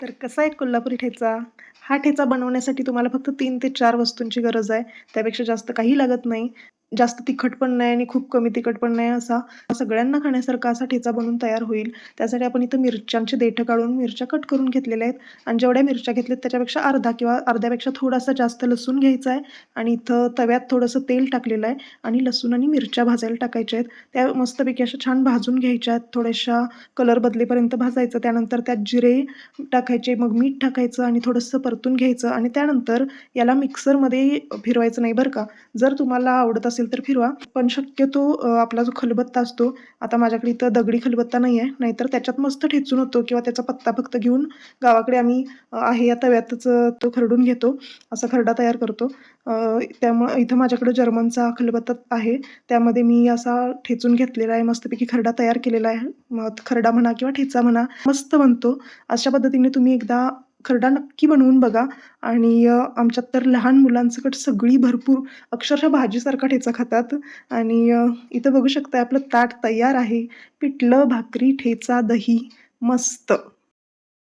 तर कसा आहे कोल्हापुरी ठेचा? हा ठेचा बनवण्यासाठी तुम्हाला फक्त 3 ते 4 वस्तूंची गरज आहे. त्यापेक्षा जास्त काही लागत नाही. जास्त तिखट पण नाही आणि खूप कमी तिखट पण नाही असा सगळ्यांना खाण्यासारखा असा ठेचा बनून तयार होईल. त्यासाठी आपण इथं मिरच्यांचे देठं काढून मिरच्या कट करून घेतलेल्या आहेत आणि जेवढ्या मिरच्या घेतल्यात त्याच्यापेक्षा अर्धा किंवा अर्ध्यापेक्षा थोडासा जास्त लसूण घ्यायचा आहे आणि इथं तव्यात थोडंसं तेल टाकलेलं आहे आणि लसूण आणि मिरच्या भाजायला टाकायच्या आहेत. त्या मस्तपैकी अशा छान भाजून घ्यायच्या आहेत. थोड्याशा कलर बदलेपर्यंत भाजायचं. त्यानंतर त्यात जिरे टाकायचे, मग मीठ टाकायचं आणि थोडंसं परतून घ्यायचं आणि त्यानंतर याला मिक्सरमध्ये फिरवायचं नाही बरं का. जर तुम्हाला आवडत असेल तर फिरवा, पण शक्यतो आपला जो खलबत्ता असतो, आता माझ्याकडे इथं दगडी खलबत्ता नाही आहे, नाहीतर त्याच्यात मस्त ठेचून होतो किंवा त्याचा पत्ता फक्त घेऊन गावाकडे आम्ही आहे या तव्यातच तो खरडून घेतो, असा खरडा तयार करतो. त्यामुळं इथं माझ्याकडे जर्मनचा खलबत्ता आहे, त्यामध्ये मी असा ठेचून घेतलेला आहे, मस्तपैकी खरडा तयार केलेला आहे. मग खरडा म्हणा किंवा ठेचा म्हणा, मस्त बनतो. अशा पद्धतीने तुम्ही एकदा खरडा नक्की बनवून बघा आणि आमच्यात तर लहान मुलांसकट सगळी भरपूर अक्षरशः भाजीसारखा ठेचा खातात आणि इथं बघू शकता आपलं ताट तयार आहे. पिठलं, भाकरी, ठेचा, दही मस्त.